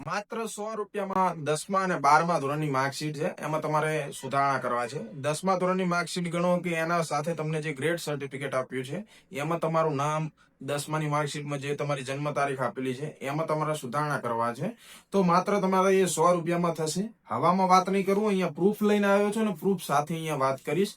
માત્ર 100 રૂપિયામાં 10મા અને 12મા ધોરણની માર્કશીટ છે. એમાં તમારે સુધારણા કરવા છે. 10મા ધોરણની માર્કશીટ ગણો કે એના સાથે તમને જે ગ્રેડ સર્ટિફિકેટ આપ્યું છે એમાં તમારું નામ, 10માની માર્કશીટમાં જે તમારી જન્મ તારીખ આપેલી છે એમાં તમારે સુધારણા કરવા છે. તો માત્ર તમારે એ 100 રૂપિયામાં થશે. હવામાં વાત નહીં કરું, અહીંયા પ્રૂફ લઈને આવ્યો છું ને પ્રૂફ સાથે અહીંયા વાત કરીશ.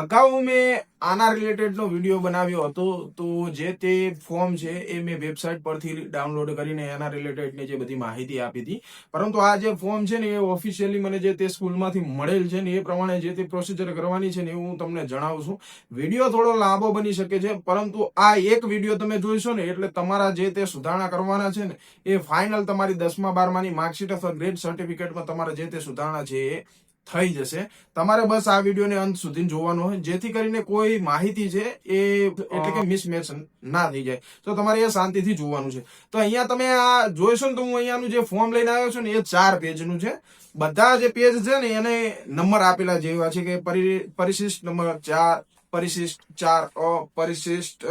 અગાઉ મેં આના રિલેટેડનો વિડીયો બનાવ્યો હતો. તો જે તે ફોર્મ છે એ મેં વેબસાઇટ પરથી ડાઉનલોડ કરીને એના રિલેટેડની જે બધી માહિતી આપી હતી. પરંતુ આ જે ફોર્મ છે ને એ ઓફિશિયલી મને જે તે સ્કૂલમાંથી મળેલ છે ને એ પ્રમાણે જે તે પ્રોસિજર કરવાની છે ને એ હું તમને જણાવું છું. વિડીયો થોડો લાંબો બની શકે છે, પરંતુ આ એક વિડીયો તમે જોઈશો ને એટલે તમારા જે તે સુધારણા કરવાના છે ને એ ફાઇનલ તમારી 10મા 12માની માર્કશીટ અથવા ગ્રેડ સર્ટિફિકેટમાં તમારે જે તે સુધારણા છે એ થઈ જશે. તમારે બસ આ વિડીયોને અંત સુધી જોવાનો હોય, જેથી કરીને કોઈ માહિતી છે એ એટલે કે મિસમેચ ના થઈ જાય. તો તમારે એ શાંતિથી જોવાનું છે. તો અહીંયા તમે આ જોઈશો ને તો હું અહીંયાનું જે ફોર્મ લઈને આવ્યો છું ને એ 4 પેજનું છે. બધા જે પેજ છે ને એને નંબર આપેલા જેવા છે કે પરિશિષ્ટ નંબર 4, પરિશિષ્ટ 4A, પરિશિષ્ટ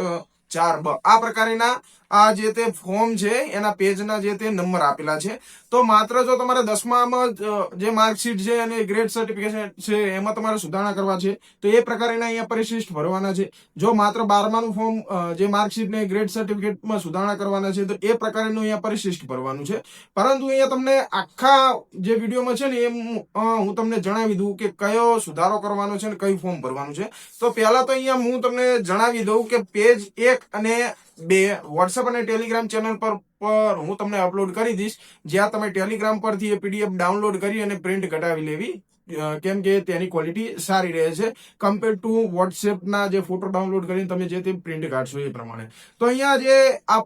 4B, આ પ્રકારના આ જે તે ફોર્મ છે એના પેજના જે તે નંબર આપેલા છે. તો માત્ર જો તમારે 10મામાં જે માર્કશીટ છે અને ગ્રેડ સર્ટિફિકેશન છે એમાં તમારે સુધારણા કરવા છે તો એ પ્રકારના અહીંયા પરિશિષ્ટ ભરવાના છે. જો માત્ર 12માનું ફોર્મ જે માર્કશીટ ને ગ્રેડ સર્ટિફિકેટમાં સુધારણા કરવાના છે તો એ પ્રકારનું અહીંયા પરિશિષ્ટ ભરવાનું છે. પરંતુ અહીંયા તમને આખા જે વિડીયોમાં છે ને એમ હું તમને જણાવી દઉં કે કયો સુધારો કરવાનો છે ને કયું ફોર્મ ભરવાનું છે. તો પહેલા તો અહીંયા હું તમને જણાવી દઉં કે પેજ 1 અને 2 વોટ્સએપ અને ટેલિગ્રામ ચેનલ પર હું તમને અપલોડ કરી દઈશ, જ્યાં તમે ટેલિગ્રામ પરથી એ પીડીએફ ડાઉનલોડ કરી અને પ્રિન્ટ કઢાવી લેવી, કેમ કે તેની ક્વોલિટી સારી રહે છે કમ્પેર ટુ વોટ્સએપના જે ફોટો ડાઉનલોડ કરીને તમે જે તે પ્રિન્ટ કાઢશો એ પ્રમાણે. તો અહીંયા જે આ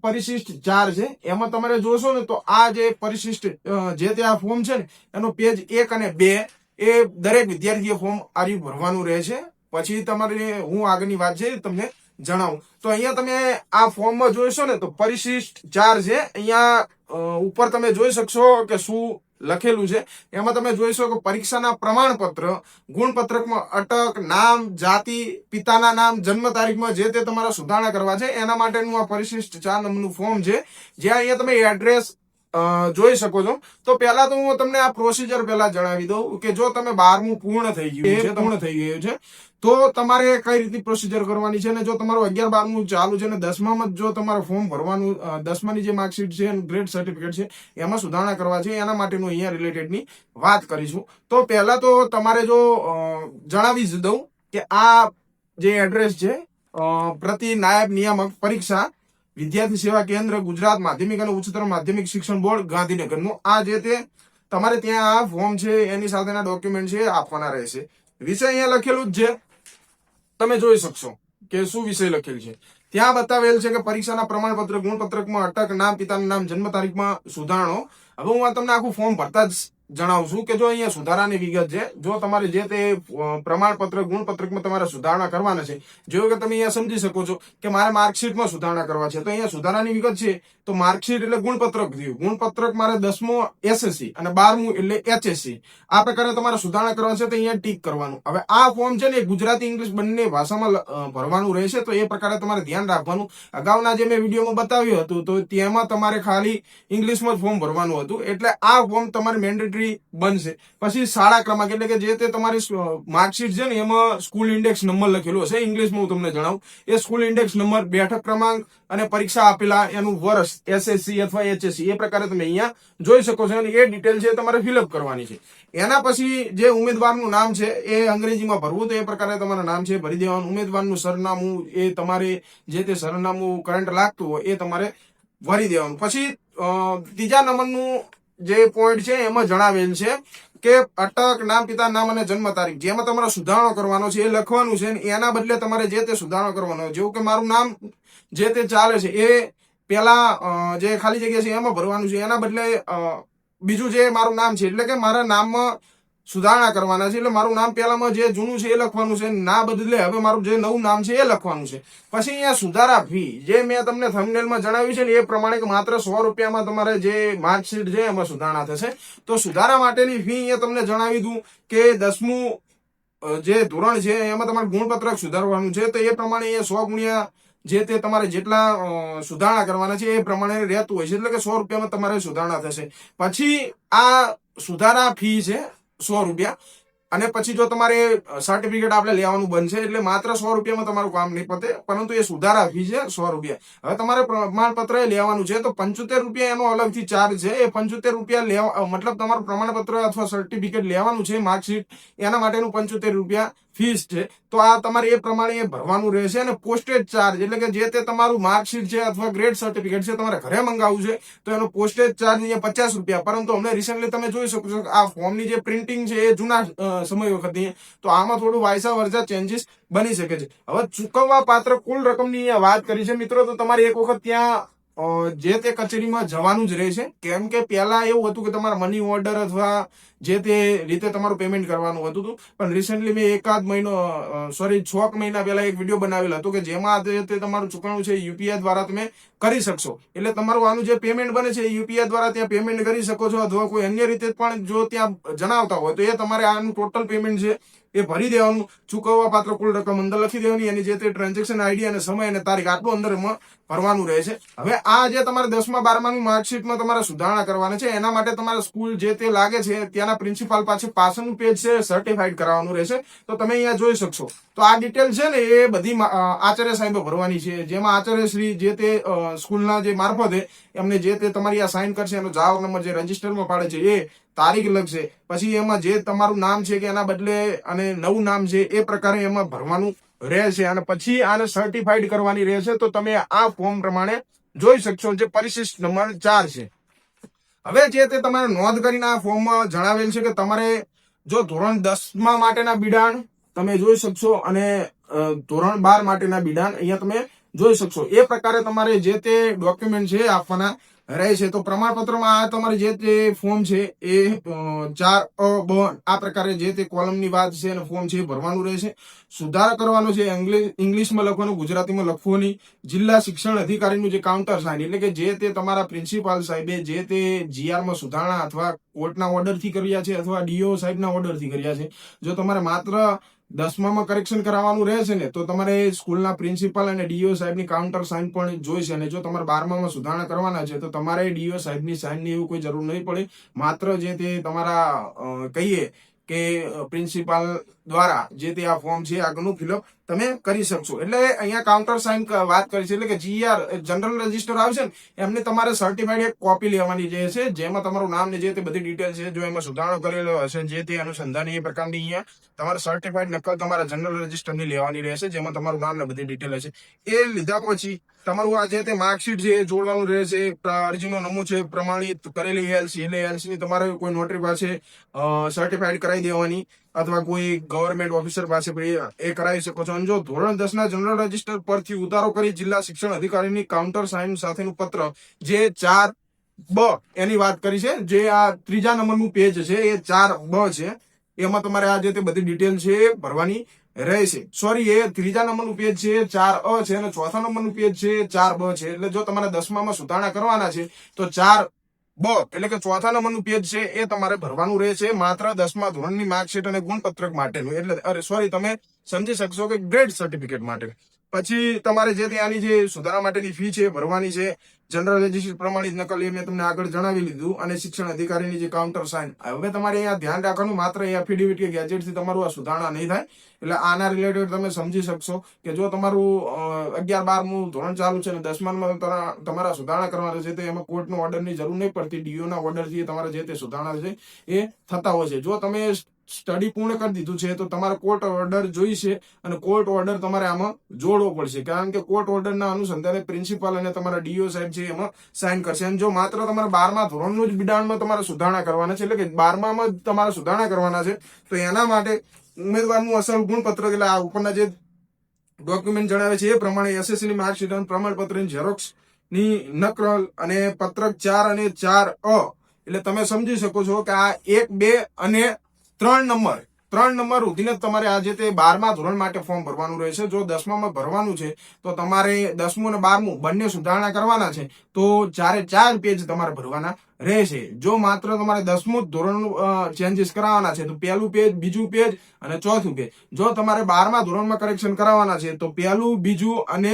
પરિશિષ્ટ 4 છે એમાં તમારે જોશો ને તો આ જે પરિશિષ્ટ જે તે આ ફોર્મ છે ને એનો પેજ 1 અને 2 એ દરેક વિદ્યાર્થીએ ફોર્મ આ રીતે ભરવાનું રહે છે. પછી તમારે હું આગળની વાત છે તમને જણાવું. તો અહીંયા તમે આ ફોર્મમાં જોઈશો ને તો પરિશિષ્ટ 4 છે. અહીંયા ઉપર તમે જોઈ શકશો કે શું લખેલું છે. એમાં તમે જોઈશો કે પરીક્ષાના પ્રમાણપત્ર, ગુણપત્રકમાં અટક, નામ, જાતિ, પિતાના નામ, જન્મ તારીખમાં જે તે તમારા સુધારણા કરવા છે એના માટેનું આ પરિશિષ્ટ 4 નંબરનું ફોર્મ છે, જ્યાં અહીંયા તમે એડ્રેસ જોઈ શકો છો. તો પહેલા તો હું તમને આ પ્રોસિજર પહેલા જણાવી દઉં કે જો તમે 12મું પૂર્ણ થઈ ગયું છે તો તમારે કઈ રીતની પ્રોસિજર કરવાની છે. અને જો તમારું 11 12મું ચાલુ છે અને 10મામાં જો તમારે ફોર્મ ભરવાનું, 10માની જે માર્કશીટ છે ગ્રેડ સર્ટિફિકેટ છે એમાં સુધારણા કરવા છે એના માટેનું અહીંયા રિલેટેડની વાત કરીશું. તો પહેલા તો તમારે જો જણાવી જ દઉં કે આ જે એડ્રેસ છે પ્રતિ નાયબ નિયામક પરીક્ષા, વિદ્યાર્થી સેવા કેન્દ્ર, ગુજરાત માધ્યમિક અને ઉચ્ચતર માધ્યમિક શિક્ષણ બોર્ડ, ગાંધીનગરનું આ જે તે તમારે ત્યાં આ ફોર્મ છે એની સાથેના ડોક્યુમેન્ટ છે આપવાના રહેશે. વિષય અહીંયા લખેલું જ છે, તમે જોઈ શકશો કે શું વિષય લખેલ છે. ત્યાં બતાવેલ છે કે પરીક્ષાના પ્રમાણપત્ર, ગુણપત્રકમાં અટક, નામ, પિતાનું નામ, જન્મ તારીખમાં સુધારણો. હવે હું આ તમને આખું ફોર્મ ભરતા જ જણાવું છું કે જો અહીંયા સુધારાની વિગત છે. જો તમારે જે તે પ્રમાણપત્ર, ગુણપત્રકમાં તમારે સુધારણા કરવાના છે, જો કે તમે અહીંયા સમજી શકો છો કે મારે માર્કશીટમાં સુધારણા કરવા છે તો અહીંયા સુધારાની વિગત છે. તો માર્કશીટ એટલે ગુણપત્રક થયું, ગુણપત્રક મારે 10મું SSC અને 12મું એટલે HSC, આ પ્રકારે તમારે સુધારણા કરવા છે તો અહીંયા ટીક કરવાનું. હવે આ ફોર્મ છે ને ગુજરાતી ઇંગ્લિશ બંને ભાષામાં ભરવાનું રહેશે, તો એ પ્રકારે તમારે ધ્યાન રાખવાનું. અગાઉના જે મેં વિડીયોમાં બતાવ્યું હતું તો તેમાં તમારે ખાલી ઇંગ્લિશમાં જ ફોર્મ ભરવાનું હતું, એટલે આ ફોર્મ તમારે મેન્ડેટરી બનશે. પછી શાળા ક્રમાંક એટલે કે જે તે તમારી માર્કશીટ છે ને એમાં સ્કૂલ ઇન્ડેક્સ નંબર લખેલો હશે ઇંગ્લિશમાં, હું તમને જણાવું એ સ્કૂલ ઇન્ડેક્સ નંબર, બેઠક ક્રમાંક અને પરીક્ષા આપેલા એનું વર્ષ, SSC અથવા HSC એ પ્રકારે તમે અહીંયા જોઈ શકો છો. અને એ ડિટેલ છે તમારે ફિલઅપ કરવાની છે. એના પછી જે ઉમેદવારનું નામ છે એ અંગ્રેજીમાં ભરવું, તો એ પ્રકારે તમારું નામ છે ભરી દેવાનું. ઉમેદવારનું સરનામું એ તમારે જે તે સરનામું કરંટ લાગતું હોય એ તમારે ભરી દેવાનું. પછી ત્રીજા નંબરનું જે પોઈન્ટ છે એમાં જણાવેલ છે કે અટક, નામ, પિતા નામ અને જન્મ તારીખ, જેમાં તમારે સુધારણો કરવાનો છે એ લખવાનું છે. એના બદલે તમારે જે તે સુધારણો કરવાનો, જેવું કે મારું નામ જે તે ચાલે છે એ પેલા જે ખાલી જગ્યા છે એમાં ભરવાનું છે, એના બદલે બીજું જે મારું નામ છે એટલે કે મારા નામમાં સુધારણા કરવાના છે. એટલે મારું નામ પહેલામાં જે જૂનું છે એ લખવાનું છે, ના બદલે હવે મારું જે નવું નામ છે એ લખવાનું છે. પછી અહીંયા સુધારા ફી, જે મેં તમને થંબનેલમાં જણાવ્યું છે ને એ પ્રમાણે કે માત્ર 100 રૂપિયામાં તમારે જે માર્કશીટ છે એમાં સુધારણા થશે. તો સુધારા માટેની ફી અહીંયા તમને જણાવી દઉં કે 10મું જે ધોરણ છે એમાં તમારે ગુણપત્રક સુધારવાનું છે, તો એ પ્રમાણે અહીંયા 100 ગુણ્યા જે તે તમારે જેટલા સુધારણા કરવાના છે એ પ્રમાણે રહેતું હોય છે, એટલે કે 100 રૂપિયામાં તમારે સુધારણા થશે. પછી આ સુધારા ફી છે 100 રૂપિયા. અને પછી જો તમારે સર્ટિફિકેટ આપણે લેવાનું બનશે, એટલે માત્ર 100 રૂપિયામાં તમારું કામ નહીં પતે, પરંતુ એ સુધારા ફી છે 100 રૂપિયા. હવે તમારે પ્રમાણપત્ર લેવાનું છે તો 75 રૂપિયા એનો અલગથી ચાર્જ છે. એ 75 રૂપિયા લેવા મતલબ તમારું પ્રમાણપત્ર અથવા સર્ટિફિકેટ લેવાનું છે, માર્કશીટ, એના માટેનું 75 રૂપિયા ફીસ છે. તો આ તમારે એ પ્રમાણે ભરવાનું રહેશે. અને પોસ્ટેજ ચાર્જ એટલે કે જે તે તમારું માર્કશીટ છે અથવા ગ્રેડ સર્ટિફિકેટ છે તમારે ઘરે મંગાવવું છે તો એનો પોસ્ટેજ ચાર્જ અહીંયા 50 રૂપિયા. પરંતુ અમને રિસેન્ટલી તમે જોઈ શકો છો આ ફોર્મની જે પ્રિન્ટિંગ છે એ જૂના સમય વખતની, તો આમાં થોડું વાયસા વર્જા ચેન્જીસ બની શકે છે. હવે ચૂકવવા પાત્ર કુલ રકમની અહીંયા વાત કરી છે મિત્રો, તો તમારે એક વખત ત્યાં જે તે કચેરીમાં જવાનું જ રહેશે. કેમ કે પહેલા એવું હતું કે તમારે મની ઓર્ડર અથવા જે તે રીતે તમારું પેમેન્ટ કરવાનું હતું. પણ રિસેન્ટલી મેં 6 મહિના પહેલા એક વિડીયો બનાવેલો હતો કે જેમાં તે તમારું ચૂકવણું છે યુપીઆઈ દ્વારા તમે કરી શકશો. એટલે તમારું આનું જે પેમેન્ટ બને છે એ યુપીઆઈ દ્વારા ત્યાં પેમેન્ટ કરી શકો છો, અથવા કોઈ અન્ય રીતે પણ જો ત્યાં જણાવતા હોય તો એ તમારે આનું ટોટલ પેમેન્ટ છે એ ભરી દેવાનું. ચૂકવવા પાત્ર કુલ રકમ અંદર લખી દેવાની, એની જે તે ટ્રાન્ઝેક્શન આઈડી અને સમય અને તારીખ આટલું અંદર એમાં ભરવાનું રહે છે. હવે આ જે તમારે 10મા 12માની માર્કશીટમાં તમારે સુધારણા કરવાના છે, એના માટે તમારે સ્કૂલ જે તે લાગે છે ત્યાંના પ્રિન્સિપાલ પાસે પાછળનું પેજ છે સર્ટિફાઈડ કરાવવાનું રહેશે. તો તમે અહીંયા જોઈ શકશો. તો આ ડિટેલ છે ને એ બધી આચાર્ય સાહેબે ભરવાની છે, જેમાં આચાર્ય શ્રી જે તે સ્કૂલના જે મારફતે એમને જે તે તમારી આ સાઇન કરશે, એનો જાવક નંબર જે રજીસ્ટરમાં પાડે છે એ તારીખ લખશે. પછી એમાં જે તમારું નામ છે કે એના બદલે અને નવું નામ છે એ પ્રકારે એમાં ભરવાનું રહેશે. અને પછી આને સર્ટિફાઈડ કરવાની રહેશે. તો તમે આ ફોર્મ પ્રમાણે જોઈ શકશો જે પરિશિષ્ટ નંબર 4 છે. હવે જે તે તમારે નોંધ કરીને આ ફોર્મમાં જણાવેલ છે કે તમારે જો ધોરણ 10મા માટેના બિડાણ તમે જોઈ શકશો અને ધોરણ 12 માટેના બિડાણ અહીંયા તમે જોઈ શકશો. એ પ્રકારે તમારે જે તે ડોક્યુમેન્ટ છે આપવાના રહે છે. તો પ્રમાણપત્રમાં આ તમારે જે તે ફોર્મ છે એ 4A બ આ પ્રકારે જે તે કોલમની વાત છે અને ફોર્મ છે એ ભરવાનું રહેશે. સુધારો કરવાનો છે, ઇંગ્લિશમાં લખવાનું, ગુજરાતીમાં લખવું નહીં. જિલ્લા શિક્ષણ અધિકારીનું જે કાઉન્ટર સાઇન એટલે કે જે તે તમારા પ્રિન્સિપાલ સાહેબે જે તે જીઆરમાં સુધારણા અથવા કોર્ટના ઓર્ડરથી કર્યા છે અથવા ડીઓ સાહેબના ઓર્ડરથી કર્યા છે. જો તમારે માત્ર 10મામાં કરેક્શન કરાવવાનું રહે છે ને તો તમારે સ્કૂલના પ્રિન્સિપાલ અને ડીઓ સાહેબની કાઉન્ટર સાઇન પણ જોઈશે. અને જો તમારે 12મામાં સુધારણા કરવાના છે તો તમારે ડીઓ સાહેબની સાઇનની એવું કોઈ જરૂર નહીં પડે. માત્ર જે તે તમારા કહીએ કે પ્રિન્સિપાલ દ્વારા જે તે આ ફોર્મ છે આગળનું ફિલઅપ તમે કરી શકશો. એટલે અહીંયા કાઉન્ટર સાઇન વાત કરી છે, એટલે કે જીઆર જનરલ રજીસ્ટર આવશે ને એમને તમારે સર્ટિફાઈડ એક કોપી લેવાની જે છે, જેમાં તમારું નામ ને જે તે બધી ડિટેલ છે, જો એમાં સુધારણો કરેલો હશે જે તે અનુસંધાન એ પ્રકારની અહીંયા તમારે સર્ટિફાઈડ નકલ તમારા જનરલ રજીસ્ટરની લેવાની રહેશે, જેમાં તમારું નામ ને બધી ડિટેલ હશે. એ લીધા પછી તમારું આ જે તે માર્કશીટ છે એ જોડવાનું રહેશે. અરજીનો નમૂનો છે પ્રમાણિત કરેલી એલસી, એટલે એલસી ની તમારે કોઈ નોટરી પાસે સર્ટિફાઈડ કરાવી દેવાની અથવા કોઈ ગવર્મેન્ટ ઓફિસર પાસે એ કરાવી શકો છો. અને જો ધોરણ 10ના જનરલ રજીસ્ટર પરથી ઉતારો કરી જિલ્લા શિક્ષણ અધિકારીની કાઉન્ટર સાઇન સાથેનું પત્ર જે 4B એની વાત કરી છે, જે આ 3જા નંબરનું પેજ છે એ 4B છે, એમાં તમારે આ જે તે બધી ડિટેલ છે એ ભરવાની રહેશે. સોરી, એ 3જા નંબરનું પેજ છે 4A છે અને 4થા નંબરનું પેજ છે 4B છે. એટલે જો તમારે 10મામાં સુધારણા કરવાના છે તો 4B એટલે કે 4થા નંબરનું પેજ છે એ તમારે ભરવાનું રહેશે, માત્ર 10મા ધોરણની માર્કશીટ અને ગુણપત્રક માટેનું. એટલે તમે સમજી શકશો કે ગ્રેડ સર્ટિફિકેટ માટે. પછી તમારે જે ત્યાંની જે સુધારા માટેની ફી છે ભરવાની છે. જનરલ રજીસ્ટર પ્રમાણિત નકલ એ મેં તમને આગળ જણાવી લીધું. અને શિક્ષણ અધિકારીની જે કાઉન્ટર સાઇન. હવે તમારે અહીંયા ધ્યાન રાખવાનું, માત્ર એફિડેવિટ કે ગેજેટથી તમારું આ સુધારણા નહીં થાય. એટલે આના રિલેટેડ તમે સમજી શકશો કે જો તમારું 11-12મું ધોરણ ચાલુ છે અને 10મામાં તમારા સુધારણા કરવાના છે તો એમાં કોર્ટનો ઓર્ડરની જરૂર નહીં પડતી. ડીઓના ઓર્ડરથી તમારા જે તે સુધારણા છે એ થતા હોય છે. જો તમે સ્ટડી પૂર્ણ કરી દીધું છે તો તમારે કોર્ટ ઓર્ડર જોઈશે અને કોર્ટ ઓર્ડર તમારે આમાં જોડવો પડશે, કારણ કે કોર્ટ ઓર્ડરના અનુસંધાને પ્રિન્સિપાલ અને તમારા ડીઓ સાહેબ છે એમાં સાઇન કરશે. અને જો માત્ર તમારે 12મા ધોરણનું જ બિડાણમાં તમારે સુધારણા કરવાના છે, એટલે કે 12મામાં જ તમારે સુધારણા કરવાના છે, તો એના માટે ઉમેદવારનું અસલ ગુણપત્ર એટલે આ ઉપરના જે ડોક્યુમેન્ટ જણાવે છે એ પ્રમાણે એસએસસી ની માર્કશીટ અને પ્રમાણપત્રની ઝેરોક્સ ની નકલ અને પત્રક 4 અને 4A એટલે તમે સમજી શકો છો કે આ 1, 2 અને 3 નંબર સુધીને તમારે આ જે તે 12મા ધોરણ માટે ફોર્મ ભરવાનું રહેશે. જો 10મામાં ભરવાનું છે તો તમારે 10મું અને 12મું બંને સુધારણા કરવાના છે તો 4 પેજ તમારે ભરવાના રહેશે. જો માત્ર તમારે 10મું ધોરણ ચેન્જીસ કરાવવાના છે તો પહેલું પેજ, બીજું પેજ અને ચોથું પેજ. જો તમારે 12મા ધોરણમાં કરેક્શન કરાવવાના છે તો પહેલું, બીજું અને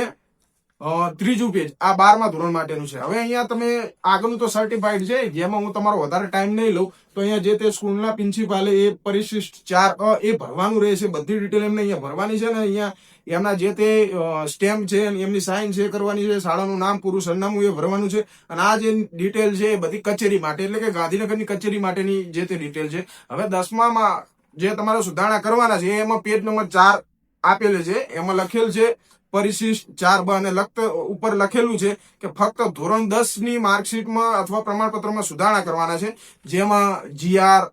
ત્રીજું પેજ આ 12મા ધોરણ માટેનું છે. હવે અહીંયા તમે આગળનું તો સર્ટિફાઈડ છે, જેમાં હું તમારો વધારે ટાઈમ નહીં લઉં. તો અહીંયા જે તે સ્કૂલના પ્રિન્સિપાલે એ પરિશિષ્ટ 4A એ ભરવાનું રહેશે. બધી ડિટેલ એમને અહીંયા ભરવાની છે ને અહીંયા એમના જે તે સ્ટેમ્પ છે એમની સાઇન છે કરવાની છે, શાળાનું નામ પૂરું સરનામું એ ભરવાનું છે. અને આ જે ડિટેલ છે એ બધી કચેરી માટે એટલે કે ગાંધીનગરની કચેરી માટેની જે તે ડિટેલ છે. હવે 10મામાં જે તમારે સુધારણા કરવાના છે એમાં પેજ નંબર 4 આપેલ છે, એમાં લખેલ છે પરિશિષ્ટ 4B અને ઉપર લખેલું છે કે ફક્ત ધોરણ 10 ની માર્કશીટમાં અથવા પ્રમાણપત્રમાં સુધારણા કરવાના છે, જેમાં GR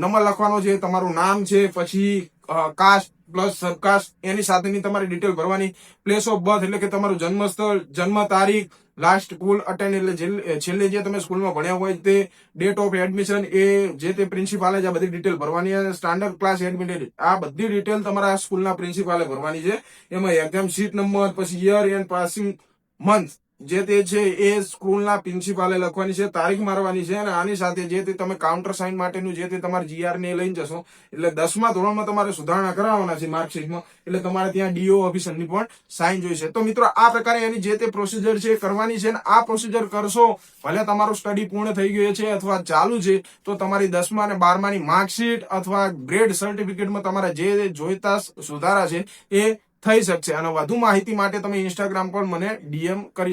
નંબર લખવાનો છે, તમારું નામ છે, પછી કાસ્ટ પ્લસ સબકાસ્ટ એની સાથેની તમારી ડિટેલ ભરવાની, પ્લેસ ઓફ બર્થ એટલે કે તમારું જન્મસ્થળ, જન્મ તારીખ, લાસ્ટ સ્કૂલ અટેન્ડ એટલે છેલ્લે જે તમે સ્કૂલમાં ભણ્યા હોય તે, ડેટ ઓફ એડમિશન એ જે તે પ્રિન્સિપાલે જ આ બધી ડિટેલ ભરવાની, અને સ્ટાન્ડર્ડ ક્લાસ એડમિટેડ આ બધી ડિટેલ તમારા સ્કૂલના પ્રિન્સિપાલે ભરવાની છે. એમાં એક્ઝામ સીટ નંબર, પછી યર એન્ડ પાસિંગ મંથ જે તે છે એ સ્કૂલના પ્રિન્સિપાલે લખવાની છે, તારીખ મારવાની છે. અને આની સાથે જે તે તમે કાઉન્ટર સાઇન માટેનું જે તે તમારે GR ને લઈને જશો. એટલે 10મા ધોરણમાં તમારે સુધારણા કરાવવાના છે માર્કશીટમાં, એટલે તમારે ત્યાં DO ઓફિસરની પણ સાઇન જોઈશે. તો મિત્રો આ પ્રકારે એની જે તે પ્રોસિજર છે કરવાની છે. અને આ પ્રોસિજર કરશો, ભલે તમારું સ્ટડી પૂર્ણ થઈ ગયું છે અથવા ચાલુ છે, તો તમારી 10મા અને 12માની માર્કશીટ અથવા ગ્રેડ સર્ટિફિકેટમાં તમારા જે જોઈતા સુધારા છે એ થઈ શકશે. અને વધુ માહિતી માટે તમે ઇન્સ્ટાગ્રામ પર મને DM કરી